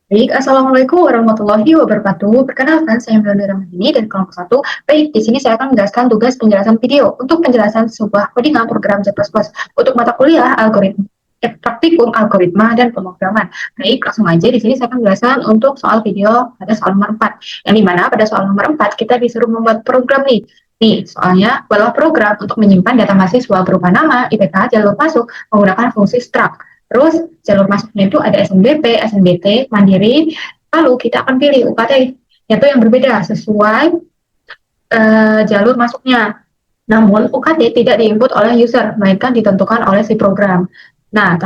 Baik, Assalamualaikum warahmatullahi wabarakatuh. Perkenalkan, saya Melani Rahmadini dari kelompok satu. Baik, di sini saya akan menjelaskan tugas penjelasan video untuk penjelasan sebuah codingan program C++ untuk mata kuliah algoritma, praktikum algoritma dan pemrograman. Baik, langsung aja di sini saya akan menjelaskan untuk soal video pada soal nomor 4. Yang dimana pada soal nomor 4 kita disuruh membuat program nih. Nih, soalnya adalah program untuk menyimpan data mahasiswa berupa nama, IPK, jalur masuk menggunakan fungsi struct. Terus jalur masuknya itu ada SNBP, SNBT, Mandiri, lalu kita akan pilih UKT, yaitu yang berbeda sesuai jalur masuknya. Namun UKT tidak diinput oleh user, melainkan ditentukan oleh si program. Nah,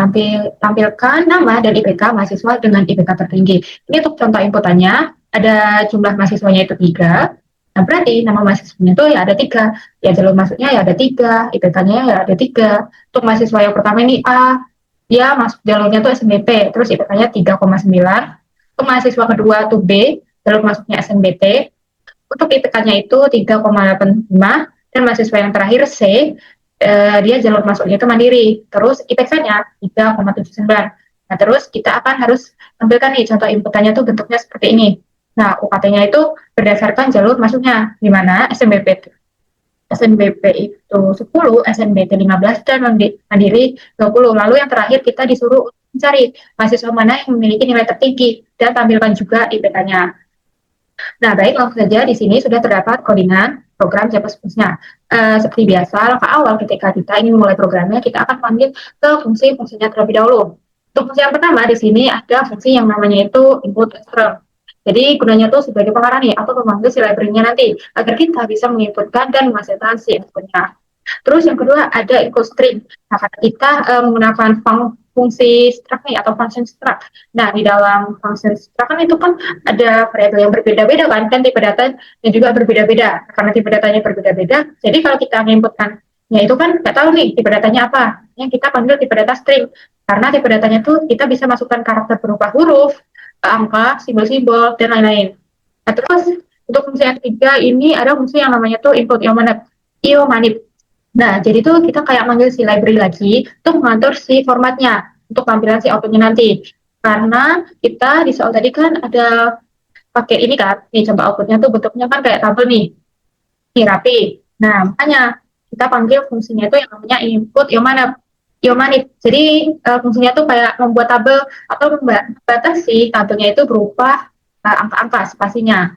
tampilkan nama dan IPK mahasiswa dengan IPK tertinggi. Ini untuk contoh inputannya, ada jumlah mahasiswanya itu 3. Nah, berarti nama mahasiswanya itu ya ada 3. Ya, jalur masuknya ya ada 3, IPK-nya ya ada 3. Untuk mahasiswa yang pertama ini A, dia masuk jalurnya tuh SNBP, terus IPK-nya 3,9. Untuk mahasiswa kedua tuh B, jalur masuknya SNBT, untuk IPK-nya itu 3,85. Dan mahasiswa yang terakhir C, dia jalur masuknya itu mandiri, terus IPK-nya 3,79. Nah, terus kita akan harus tampilkan nih contoh inputannya tuh bentuknya seperti ini. Nah, UKT-nya itu berdasarkan jalur masuknya, di mana SNBP itu 10, SNBT 15, dan Mandiri 20. Lalu yang terakhir kita disuruh mencari mahasiswa mana yang memiliki nilai tertinggi dan tampilkan juga IPK-nya. Nah, baik, langsung saja di sini sudah terdapat codingan program C++-nya. Seperti biasa, langkah awal ketika kita ingin memulai programnya, kita akan panggil ke fungsi-fungsinya terlebih dahulu. Untuk fungsi yang pertama, di sini ada fungsi yang namanya itu input string. Jadi gunanya tuh sebagai pengarah nih, atau memanggil si library-nya nanti, agar kita bisa menginputkan dan menghasilkan si inputnya. Terus yang kedua ada input string. Nah, karena kita menggunakan fungsi struct nih atau function struct. Nah, di dalam function struct kan itu kan ada variabel yang berbeda-beda kan tipe data dan juga berbeda-beda. Karena tipe datanya berbeda-beda, jadi kalau kita menginputkan ya itu kan nggak tahu nih tipe datanya apa. Yang kita panggil tipe data string. Karena tipe datanya tuh kita bisa masukkan karakter berupa huruf, angka, simbol-simbol, dan lain-lain. Nah, terus untuk fungsi yang ketiga ini ada fungsi yang namanya tuh input iomanip. Nah, jadi tuh kita kayak manggil si library lagi untuk mengatur si formatnya untuk tampilan si outputnya nanti. Karena kita di soal tadi kan ada pakai ini kan, nih coba outputnya tuh bentuknya kan kayak tabel nih rapi. Nah, makanya kita panggil fungsinya itu yang namanya input iomanip. Jadi fungsinya tuh kayak membuat tabel atau membatasi tabelnya itu berupa angka-angka spasinya.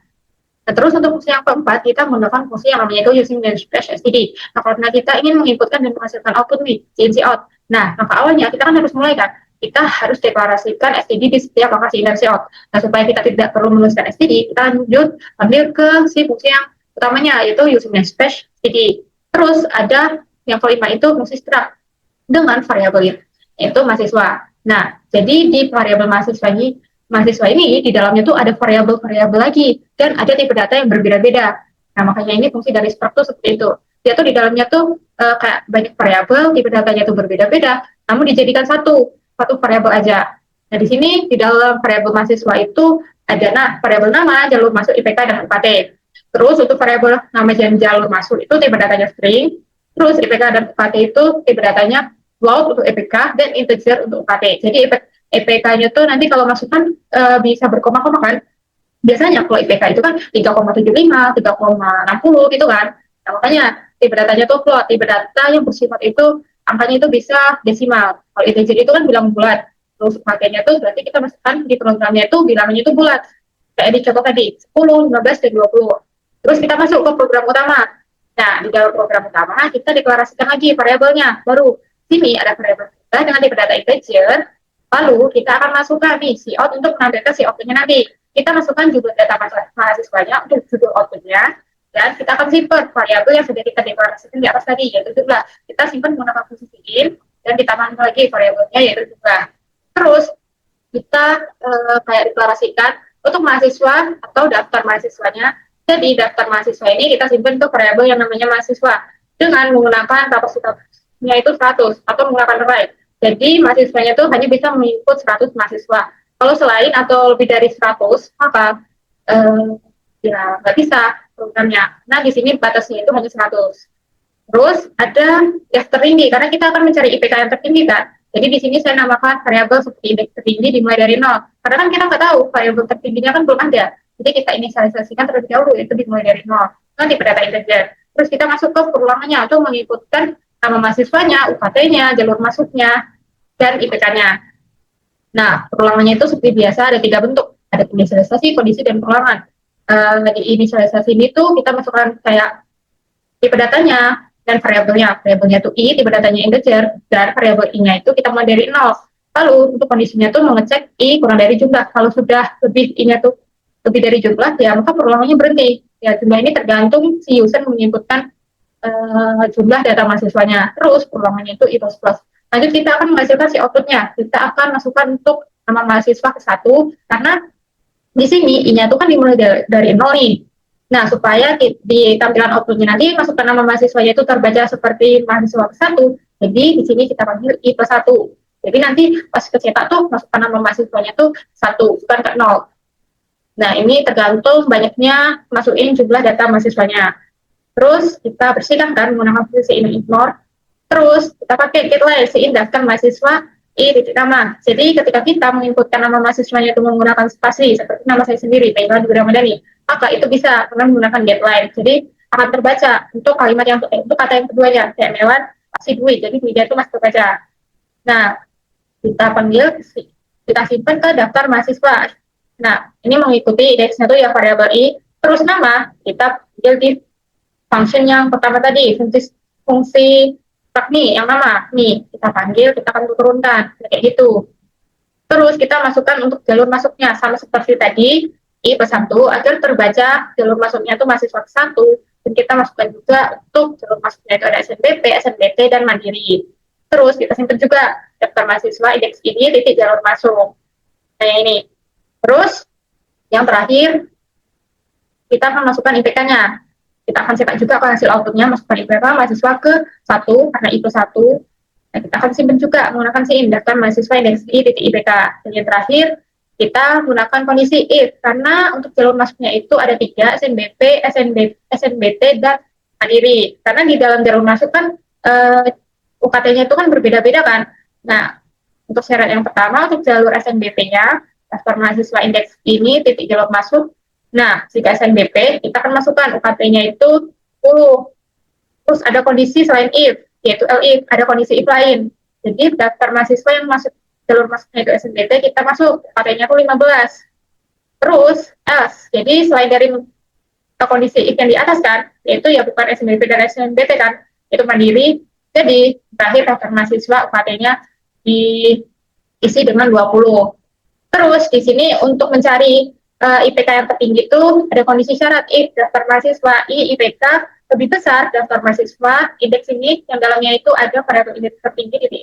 Nah, terus untuk fungsi yang keempat, kita menggunakan fungsi yang namanya itu using dash std. Nah, karena kita ingin menginputkan dan menghasilkan output nih, CNC out. Nah, maka awalnya kita kan harus mulai kan, kita harus deklarasikan std di setiap lokasi indensi out. Nah, supaya kita tidak perlu menuliskan std, kita lanjut ambil ke si fungsi yang utamanya, yaitu using dash std. Terus ada yang kelima itu fungsi struct dengan variabel yaitu mahasiswa. Nah, jadi di variabel mahasiswa ini di dalamnya tuh ada variabel-variabel lagi dan ada tipe data yang berbeda-beda. Nah, makanya ini fungsi dari struct tuh seperti itu. Dia tuh di dalamnya tuh kayak banyak variabel, tipe datanya tuh berbeda-beda, namun dijadikan satu variabel aja. Nah, di sini di dalam variabel mahasiswa itu ada variabel nama, jalur masuk IPK dan UKT. Terus untuk variabel nama dan jalur masuk itu tipe datanya string, terus IPK dan UKT itu tipe datanya float untuk IPK dan integer untuk UKT. Jadi IPK-nya tuh nanti kalau masukkan bisa berkoma-koma kan. Biasanya kalau IPK itu kan 3,75, 3,60 gitu kan. Nah, makanya tipe datanya tuh float, tipe data yang bersifat itu angkanya itu bisa desimal. Kalau integer itu kan bilang bulat. Terus UKT-nya tuh berarti kita masukkan di programnya itu bilangannya itu bulat. Kayak di contoh tadi, 10, 15, dan 20. Terus kita masuk ke program utama. Nah, di dalam program utama kita deklarasikan lagi variabelnya. Baru sini ada variabel kita dengan tipe data integer. Lalu kita akan masukkan nih si out untuk menampilkan si outputnya nanti. Kita masukkan juga data mahasiswanya untuk judul outputnya. Dan kita akan simpan variabel yang sudah kita deklarasikan di atas tadi, yaitu jumlah. Kita simpan menggunakan fungsi begin dan ditambahkan lagi variabelnya yaitu jumlah. Terus kita kayak deklarasikan untuk mahasiswa atau daftar mahasiswanya. Jadi daftar mahasiswa ini kita simpan untuk variabel yang namanya mahasiswa dengan menggunakan kapasitasnya itu 100 atau menggunakan array. Jadi mahasiswanya itu hanya bisa menginput 100 mahasiswa. Kalau selain atau lebih dari 100, maka ya nggak bisa programnya. Nah, di sini batasnya itu hanya 100. Terus ada yang tertinggi, karena kita akan mencari IPK yang tertinggi kan. Jadi di sini saya namakan variabel seperti indeks tertinggi dimulai dari nol. Karena kan kita nggak tahu variabel tertingginya kan belum ada. Jadi kita inisialisasikan terlebih dahulu itu dimulai dari nol. Nanti pada data integer. Terus kita masuk ke perulangannya atau mengikutkan nama mahasiswanya, UKT-nya, jalur masuknya, dan IPK-nya. Nah, perulangannya itu seperti biasa ada tiga bentuk. Ada inisialisasi, kondisi, dan perulangan. Di inisialisasi ini tuh kita masukkan kayak tipe datanya dan variabelnya. Variabelnya itu i, tipe datanya integer, dan variabel i-nya itu kita mulai dari nol. Lalu untuk kondisinya tuh mengecek i kurang dari jumlah. Kalau sudah lebih i-nya tuh lebih dari jumlah, ya maka perulangannya berhenti. Ya jumlah ini tergantung si user menginputkan jumlah data mahasiswanya. Terus perulangannya itu i plus plus. Lanjut kita akan menghasilkan si outputnya. Kita akan masukkan untuk nama mahasiswa ke satu, karena di sini i-nya tuh kan dimulai dari nol nih. Nah, supaya di tampilan outputnya nanti masukkan nama mahasiswanya itu terbaca seperti mahasiswa ke satu. Jadi di sini kita panggil i plus satu. Jadi nanti pas kecetak tuh masukkan nama mahasiswanya tuh satu, bukan ke nol. Nah, ini tergantung banyaknya masukin jumlah data mahasiswanya. Terus kita bersihkan kan menggunakan fungsi in ignore. Terus kita pakai getLine, si daftar mahasiswa i titik nama. Jadi ketika kita menginputkan nama mahasiswanya itu menggunakan spasi seperti nama saya sendiri, Taylor Dwi Ramadhani, maka itu bisa dengan menggunakan getLine. Jadi akan terbaca untuk kalimat yang untuk kata yang keduanya, kayak Mewan, pasti Dwi. Jadi Dwi itu masih terbaca. Nah, kita panggil, kita simpan ke daftar mahasiswa. Nah, ini mengikuti indeksnya itu ya variabel i, terus nama kita panggil di function yang pertama tadi, fungsi nih yang nama nih kita panggil, kita akan turunkan kayak gitu. Terus kita masukkan untuk jalur masuknya sama seperti tadi i plus satu agar terbaca jalur masuknya itu mahasiswa satu, dan kita masukkan juga untuk jalur masuknya itu ada SNBP, SNBT, dan Mandiri. Terus kita simpan juga daftar mahasiswa indeks ini titik jalur masuk kayak ini. Terus yang terakhir kita akan masukkan IPK-nya. Kita akan cetak juga ke hasil outputnya, masukkan IPK mahasiswa ke satu karena itu satu. Nah, kita akan simpan juga menggunakan SIM, daftar mahasiswa indeks I titik IPK. Dan yang terakhir, kita menggunakan kondisi if, karena untuk jalur masuknya itu ada tiga, SNBP, SNBT, dan Mandiri. Karena di dalam jalur masuk kan UKT-nya itu kan berbeda-beda kan. Nah, untuk syarat yang pertama, untuk jalur SNBP-nya, daftar mahasiswa indeks ini titik jalur masuk. Nah, jika SNBP, kita akan masukkan UKT-nya itu 10. Terus ada kondisi selain if, yaitu elif, ada kondisi if lain. Jadi daftar mahasiswa yang masuk jalur masuknya itu SNBT, kita masuk UKT-nya itu 15. Terus else, jadi selain dari kondisi if yang di atas kan, yaitu ya bukan SNBP dan SNBT kan, itu mandiri. Jadi terakhir daftar mahasiswa UKT-nya diisi dengan 20. Terus di sini untuk mencari IPK yang tertinggi itu ada kondisi syarat if daftar mahasiswa i IPK lebih besar daftar mahasiswa indeks ini yang dalamnya itu ada variabel indeks tertinggi di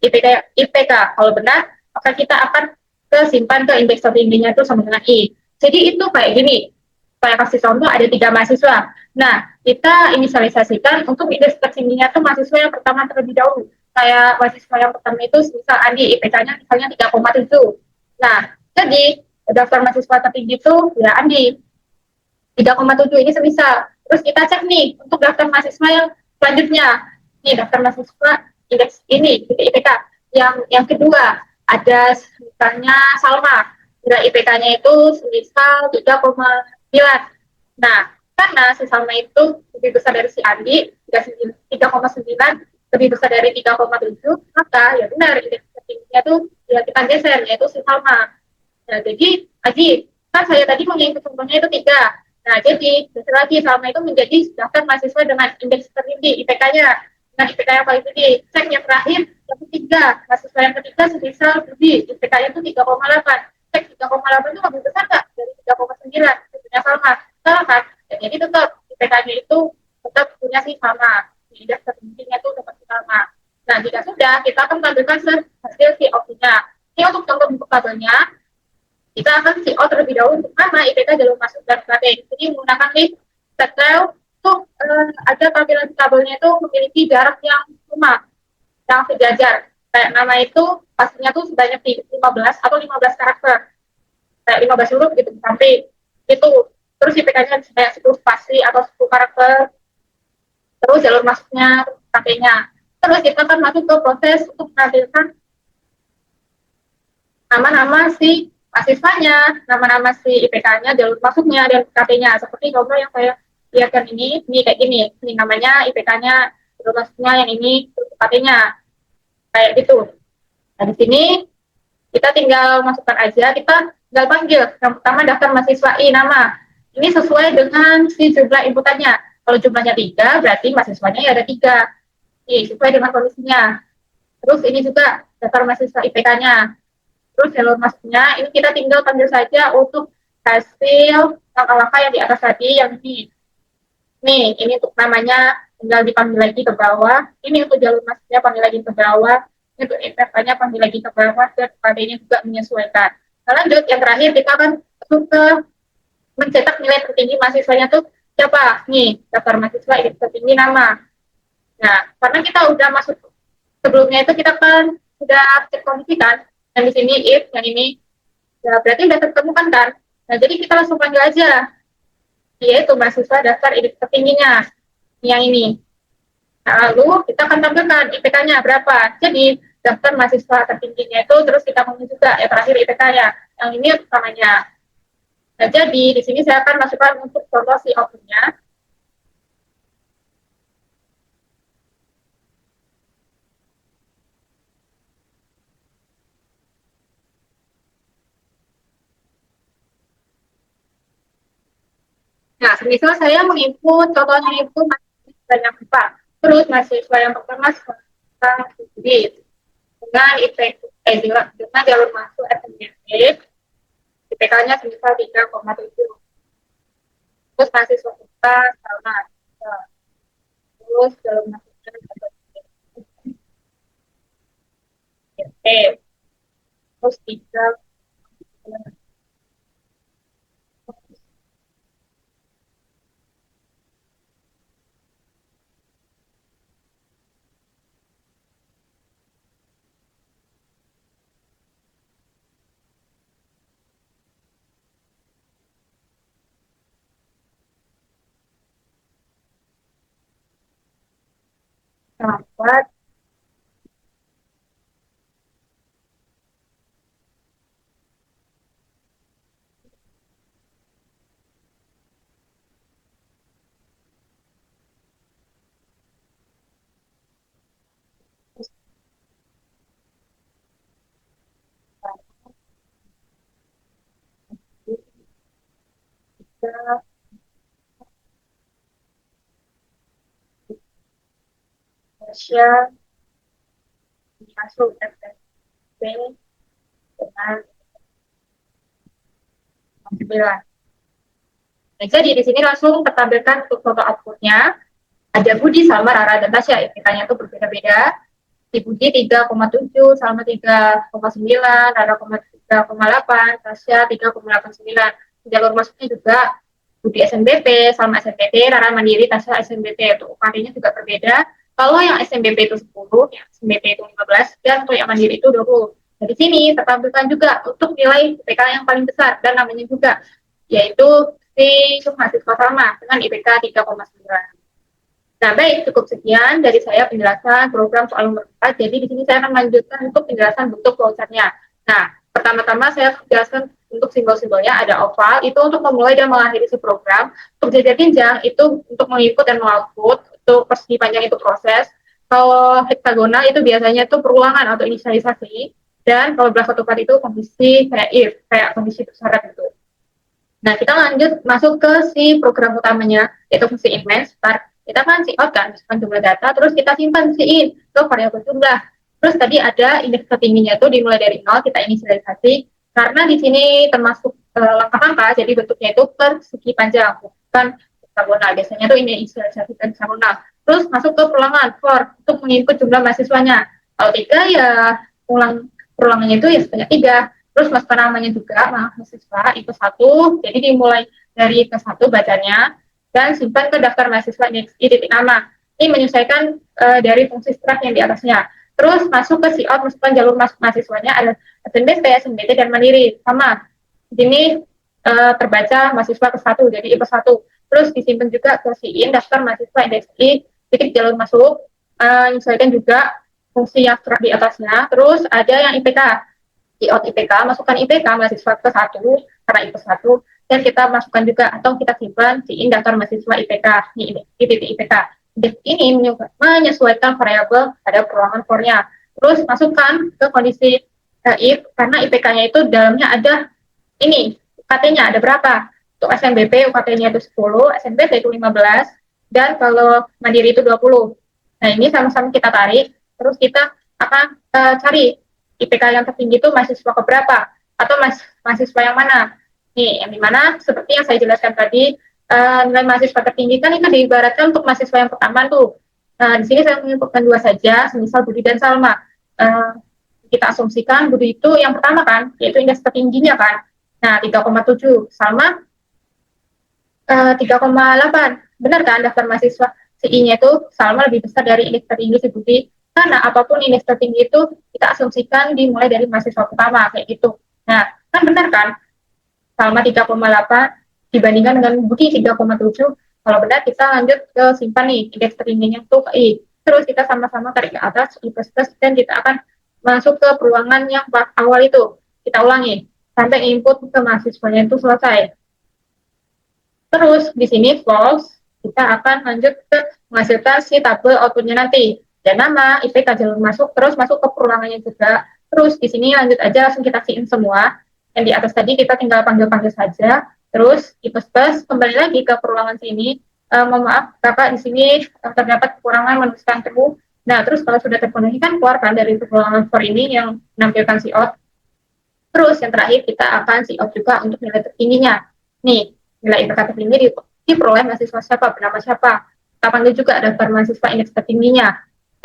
IPK. Kalau benar, maka kita akan simpan ke indeks tertingginya itu sama dengan i. Jadi itu kayak gini. Saya kasih contoh ada 3 mahasiswa. Nah, kita inisialisasikan untuk indeks tertingginya itu mahasiswa yang pertama terlebih dahulu. Kayak mahasiswa yang pertama itu misal Andi, IPK-nya misalnya 3,7. Nah, jadi daftar mahasiswa tertinggi itu ya Andi 3,7 ini semisal. Terus kita cek nih untuk daftar mahasiswa yang selanjutnya. Nih daftar mahasiswa indeks ini IPK. Yang kedua ada misalnya Salma. IPK-nya itu semisal 3,9. Nah, karena si Salma itu lebih besar dari si Andi 3,9 lebih besar dari 3,7, maka ya benar indeks tertingginya itu ya kita geser yaitu si Salma. Nah, jadi Aji, kan saya tadi mengingat contohnya itu 3. Nah, jadi lagi Salma itu menjadi daftar mahasiswa dengan indeks tertinggi IPK-nya. Dengan IPK yang paling tinggi. Cek yang terakhir, yang ketiga. Mahasiswa yang ketiga semisal lebih, IPK-nya itu 3,8. Cek 3,8 itu lebih besar nggak dari 3,9? Tentunya Salma. Salah kan? Ya, jadi tetap IPK-nya itu tetap punya si Salma. Indeks tertingginya itu dapat si Salma. Nah, jika sudah, kita akan tampilkan hasil si opsinya. Ini untuk contoh bentuk tabelnya, kita akan see out terlebih dahulu untuk nama IPK jalur masuk dan strategi. Jadi menggunakan list detail itu ada tampilan tabelnya itu memiliki jarak yang sama, yang sejajar. Kayak nama itu pastinya tuh sebanyak 15 atau 15 karakter. Kayak 15 huruf gitu sampai itu. Terus IPK-nya kayak 10 spasi atau 10 karakter. Terus jalur masuknya, strategi. Terus kita akan masuk ke proses untuk menampilkan nama-nama si mahasiswanya, nama-nama si IPK-nya, jalur masuknya, dan KT-nya. Seperti contoh yang saya lihatkan ini kayak gini. Ini namanya IPK-nya, jalur masuknya yang ini, KT-nya. Kayak gitu. Nah, di sini kita tinggal masukkan aja, kita tinggal panggil. Yang pertama daftar mahasiswa nama. Ini sesuai dengan si jumlah inputannya. Kalau jumlahnya 3, berarti mahasiswanya ya ada 3. Ini sesuai dengan kondisinya. Terus ini juga daftar mahasiswa IPK-nya. Terus jalur masuknya, ini kita tinggal panggil saja untuk hasil langkah-langkah yang di atas tadi, yang ini. Nih, ini untuk namanya tinggal dipanggil lagi ke bawah. Ini untuk jalur masuknya panggil lagi ke bawah. Ini untuk IPK-nya panggil lagi ke bawah, dan KD-nya juga menyesuaikan. Nah, lanjut, yang terakhir kita akan masuk ke mencetak nilai tertinggi mahasiswanya tuh siapa? Nih, daftar mahasiswa ini tertinggi nama. Nah, karena kita udah masuk sebelumnya itu kita kan sudah cek kondisi kan, yang di sini if, yang ini, ya berarti udah tertemukan kan. Nah, jadi kita langsung panggil aja, yaitu mahasiswa daftar ini tertingginya, yang ini. Nah, lalu kita akan tampilkan IPK-nya berapa. Jadi daftar mahasiswa tertingginya itu terus kita panggil juga ya terakhir IPK-nya. Yang ini utamanya. Nah, jadi di sini saya akan masukkan untuk contoh si output-nya. Nah, misal saya menginput, contohnya itu mahasiswa yang 4. Terus mahasiswa yang pertama sekarang dengan dengan jalur masuk SNBP, IPK-nya semisal 3,7. Terus mahasiswa kita sama. Terus jalur masuknya terus 3. Sampai tiga Asia masuk SNBP dengan 9. Nah, jadi di sini langsung tertampilkan untuk foto outputnya. Ada Budi sama Rara dan Tasya. IPK-nya itu berbeda-beda. Di Budi 3,7, Salma 3,9, Rara 3,8, Tasya 3,89. Jalur masuknya juga Budi SNBP, Salma SNBP, Rara Mandiri, Tasya SNBP. Untuk UKT-nya juga berbeda. Kalau yang SNBP itu 10, yang SNBP itu 15, dan untuk yang Mandiri itu 20. Nah, di sini tertampilkan juga untuk nilai IPK yang paling besar dan namanya juga, yaitu si mahasiswa sama dengan IPK 3,9. Nah, baik, cukup sekian dari saya penjelasan program soal nomor 4. Jadi, di sini saya akan melanjutkan untuk penjelasan bentuk flowchart-nya. Nah, pertama-tama saya jelaskan untuk simbol-simbolnya. Ada oval, itu untuk memulai dan mengakhiri si program. Untuk jajar jenjang, itu untuk menginput dan mengoutput. Untuk persegi panjang, itu proses. Kalau hektagonal, itu biasanya itu perulangan atau inisialisasi. Dan kalau belah ketupat, itu kondisi kayak if, kayak kondisi bersyarat gitu. Nah, kita lanjut masuk ke si program utamanya, yaitu fungsi in main start. Kita kan si out kan, misalkan jumlah data, terus kita simpan si in ke variabel jumlah. Terus tadi ada indeks tertingginya tuh dimulai dari 0, kita inisialisasi. Karena di sini termasuk langkah-langkah, jadi bentuknya itu persegi panjang, bukan heksagonal. Biasanya tuh ini inisialisasi dan heksagonal. Terus masuk ke perulangan, for, untuk menginput jumlah mahasiswanya. Kalau 3 ya perulangannya itu ya sebanyak 3. Terus masukkan namanya juga mahasiswa itu 1, jadi dimulai dari ke 1 bacanya dan simpan ke daftar mahasiswa titik nama. Ini menyesuaikan dari fungsi strat yang di atasnya. Terus masuk ke si out, masukkan jalur masuk mahasiswanya ada SNBP, SNBT dan Mandiri sama. Di sini terbaca mahasiswa ke 1, jadi I ke 1. Terus disimpan juga ke si in daftar mahasiswa indeks I titik jalur masuk, menyesuaikan juga fungsi yang strat di atasnya. Terus ada yang IPK. IOT IPK, masukkan IPK mahasiswa ke satu, karena itu satu, dan kita masukkan juga atau kita simpan di daftar mahasiswa IPK di titik IPK. Div ini menyesuaikan variabel pada perulangan core-nya. Terus masukkan ke kondisi if, karena IPK-nya itu dalamnya ada ini, UKT-nya ada berapa? Untuk SNBP UKT-nya itu 10, SNBT itu 15, dan kalau mandiri itu 20. Nah, ini sama-sama kita tarik, terus kita akan cari IPK yang tertinggi itu mahasiswa keberapa, atau mahasiswa yang mana. Nih, yang dimana seperti yang saya jelaskan tadi, nilai mahasiswa tertinggi kan itu diibaratkan untuk mahasiswa yang pertama tuh. Nah, di sini saya menyebutkan dua saja, semisal Budi dan Salma. Kita asumsikan Budi itu yang pertama kan, yaitu indeks tertingginya kan. Nah, 3,7. Salma 3,8. Benar kan daftar mahasiswa CI-nya itu Salma lebih besar dari indeks tertinggi si Budi. Karena apapun indeks tertinggi itu kita asumsikan dimulai dari mahasiswa pertama kayak gitu. Nah, kan benar kan? Salma 3,8 dibandingkan dengan Budi 3,7. Kalau benar kita lanjut ke simpan nih indeks tertingginya tuh ke I. Terus kita sama-sama tarik ke atas I plus plus dan kita akan masuk ke peruangan yang awal itu. Kita ulangi sampai input ke mahasiswanya itu selesai. Terus di sini false, kita akan lanjut ke menghasilkan si tabel outputnya nanti. Dan nama, IPK jalur masuk, terus masuk ke perulangannya juga. Terus di sini lanjut aja langsung kita key in semua. Yang di atas tadi kita tinggal panggil-panggil saja. Terus I++ kembali lagi ke perulangan sini. Mohon maaf, Kakak di sini terdapat kekurangan menuliskan true. Nah, terus kalau sudah terpenuhi kan keluarkan dari perulangan for ini yang menampilkan si out. Terus yang terakhir kita akan si out juga untuk nilai tertingginya. Nih, nilai IPK tertinggi diperoleh mahasiswa siapa, bernama siapa. Kita panggil juga daftar mahasiswa indeks tertingginya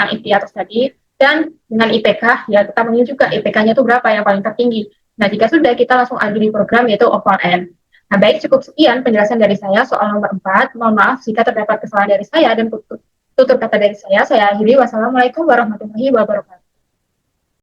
yang di atas tadi. Dan dengan IPK, ya kita panggil juga IPK-nya itu berapa yang paling tertinggi. Nah, jika sudah, kita langsung akhiri program yaitu overend. Nah, baik, cukup sekian penjelasan dari saya soal nomor 4. Mohon maaf jika terdapat kesalahan dari saya dan tutur kata dari saya. Saya akhiri. Wassalamualaikum warahmatullahi wabarakatuh.